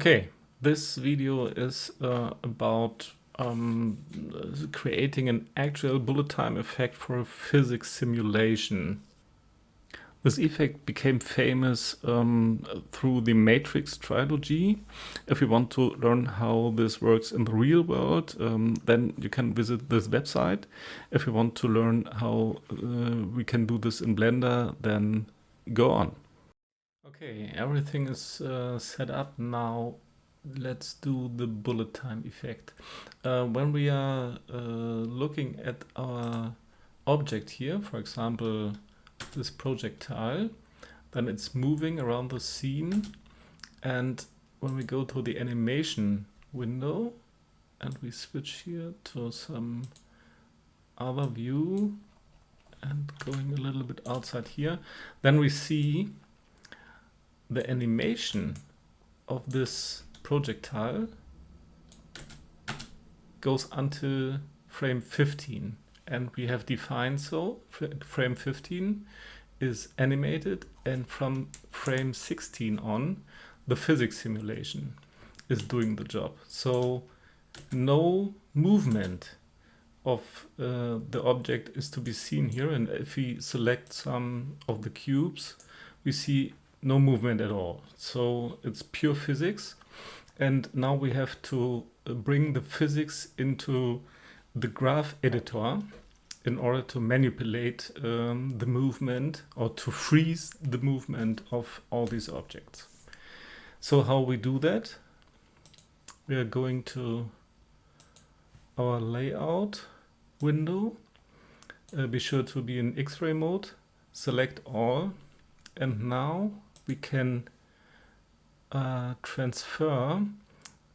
Okay, this video is about creating an actual bullet time effect for a physics simulation. This effect became famous through the Matrix trilogy. If you want to learn how this works in the real world, then you can visit this website. If you want to learn how we can do this in Blender, then go on. Okay, everything is set up now. Let's do the bullet time effect. When we are looking at our object here, for example, this projectile, then it's moving around the scene. And when we go to the animation window and we switch here to some other view and going a little bit outside here, then we see the animation of this projectile goes until frame 15, and we have defined so frame 15 is animated, and from frame 16 on the physics simulation is doing the job. So no movement of the object is to be seen here, and if we select some of the cubes we see no movement at all. So it's pure physics. And now we have to bring the physics into the graph editor in order to manipulate the movement, or to freeze the movement of all these objects. So how we do that? We are going to our layout window. Be sure to be in X-ray mode. Select all. And now we can transfer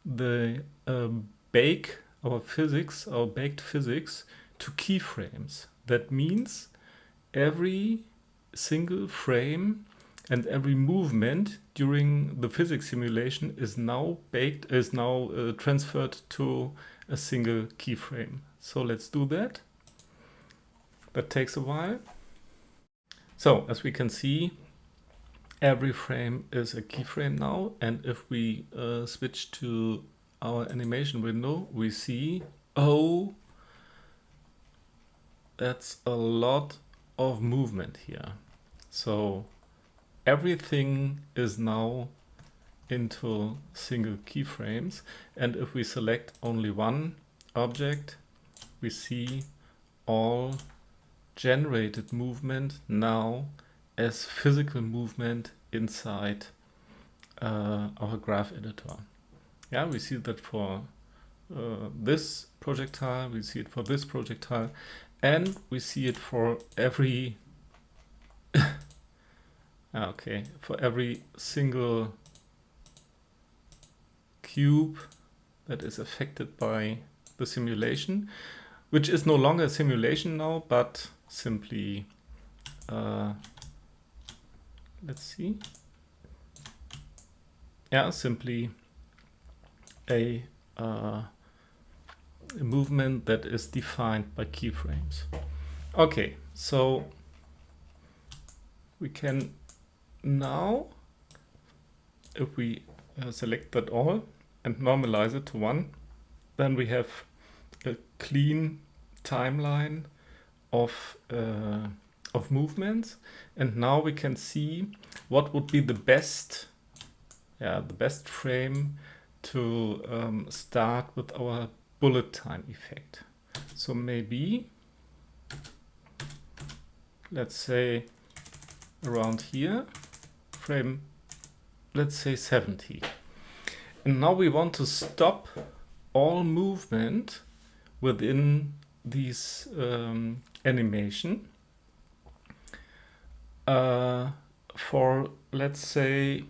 the our baked physics to keyframes. That means every single frame and every movement during the physics simulation is now transferred to a single keyframe. So let's do that. That takes a while. So as we can see, every frame is a keyframe now, and if we switch to our animation window, we see, oh, that's a lot of movement here. So everything is now into single keyframes, and if we select only one object, we see all generated movement now as physical movement inside our graph editor. Yeah, we see that for this projectile, we see it for this projectile, and we see it for every for every single cube that is affected by the simulation, which is no longer a simulation now, but simply let's see. Yeah, simply a movement that is defined by keyframes. Okay, so we can now, if we select that all and normalize it to 1, then we have a clean timeline of movements, and now we can see what would be the best frame to start with our bullet time effect. So maybe, let's say around here, frame, let's say 70. And now we want to stop all movement within these animation for let's say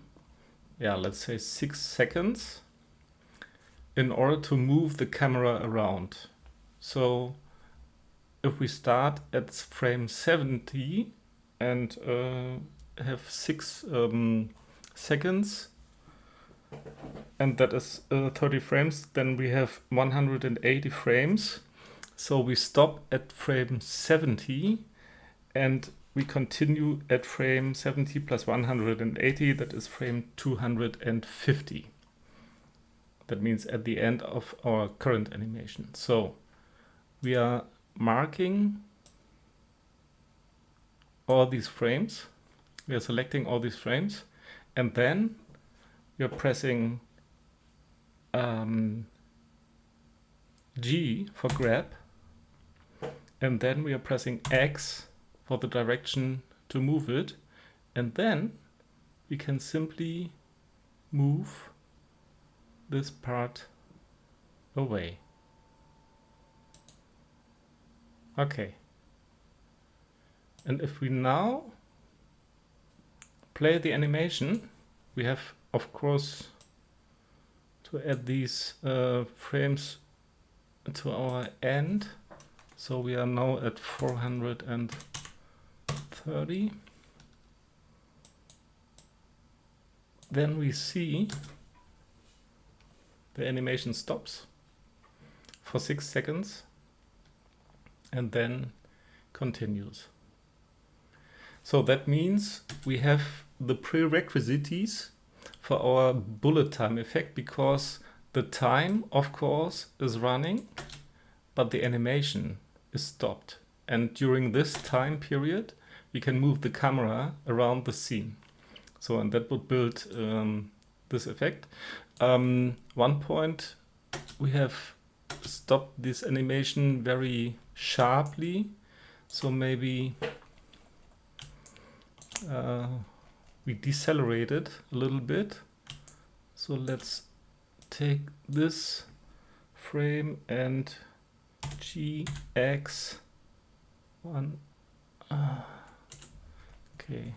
6 seconds in order to move the camera around. So if we start at frame 70 and have 6 seconds, and that is 30 frames, then we have 180 frames. So we stop at frame 70 and we continue at frame 70 plus 180, that is frame 250. That means at the end of our current animation. So we are marking all these frames. We are selecting all these frames, and then we are pressing G for grab, and then we are pressing X for the direction to move it, and then we can simply move this part away. Okay. And if we now play the animation, we have, of course, to add these frames to our end. So we are now at 430. Then we see the animation stops for 6 seconds and then continues. So that means we have the prerequisites for our bullet time effect, because the time, of course, is running, but the animation is stopped. And during this time period, we can move the camera around the scene. So, and that would build this effect. One point, we have stopped this animation very sharply. So maybe we decelerate it a little bit. So let's take this frame and GX1. Okay.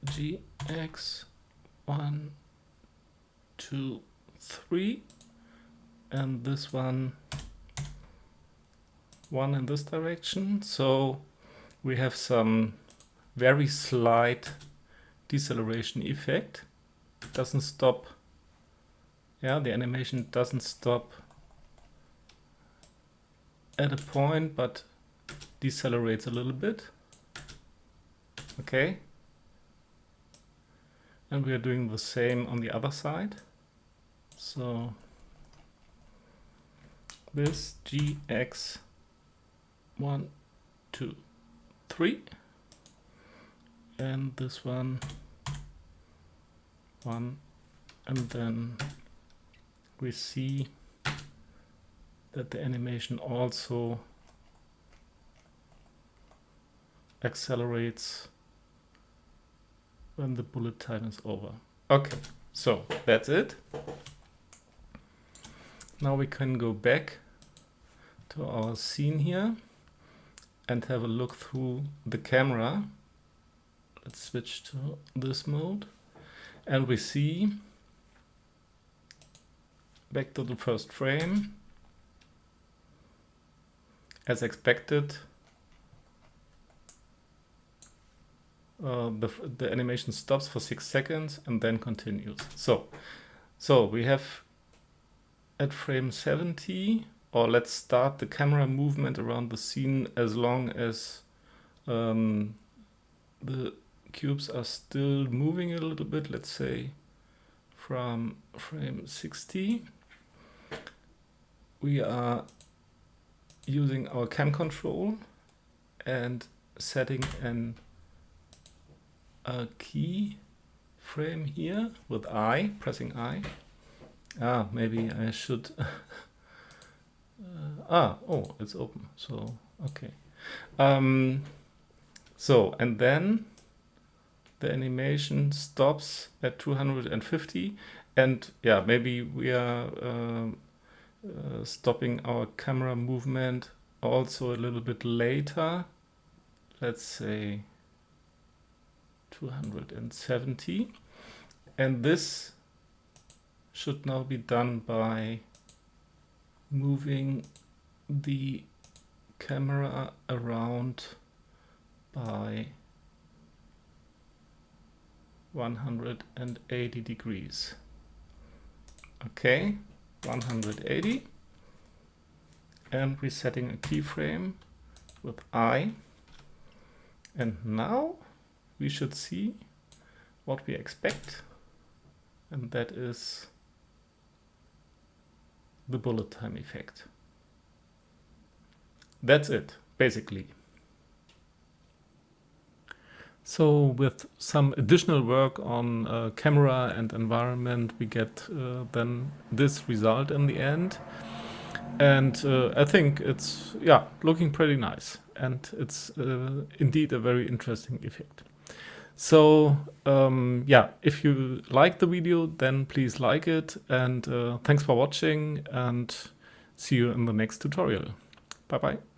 GX1, 2, 3, and this one in this direction. So we have some very slight deceleration effect. It doesn't stop. Yeah, the animation doesn't stop at a point, but decelerates a little bit. Okay. And we are doing the same on the other side. So this GX 1, 2, 3, and this one, and then we see that the animation also accelerates when the bullet time is over. Okay, so that's it. Now we can go back to our scene here and have a look through the camera. Let's switch to this mode, and we see, back to the first frame, as expected, the animation stops for 6 seconds and then continues. So we have at frame 70, or let's start the camera movement around the scene as long as the cubes are still moving a little bit. Let's say from frame 60. We are using our cam control and setting a key frame here with I, pressing I. Maybe I should. Oh, it's open. So, okay. So, and then the animation stops at 250. And yeah, maybe we are stopping our camera movement also a little bit later. Let's say 270. And this should now be done by moving the camera around by 180 degrees. Okay, 180. And resetting a keyframe with I. And now we should see what we expect. and that is the bullet time effect. That's it, basically. So with some additional work on camera and environment, we get then this result in the end. And I think it's, yeah, looking pretty nice. And it's indeed a very interesting effect. So yeah, if you like the video, then please like it. And thanks for watching, and see you in the next tutorial. Bye bye.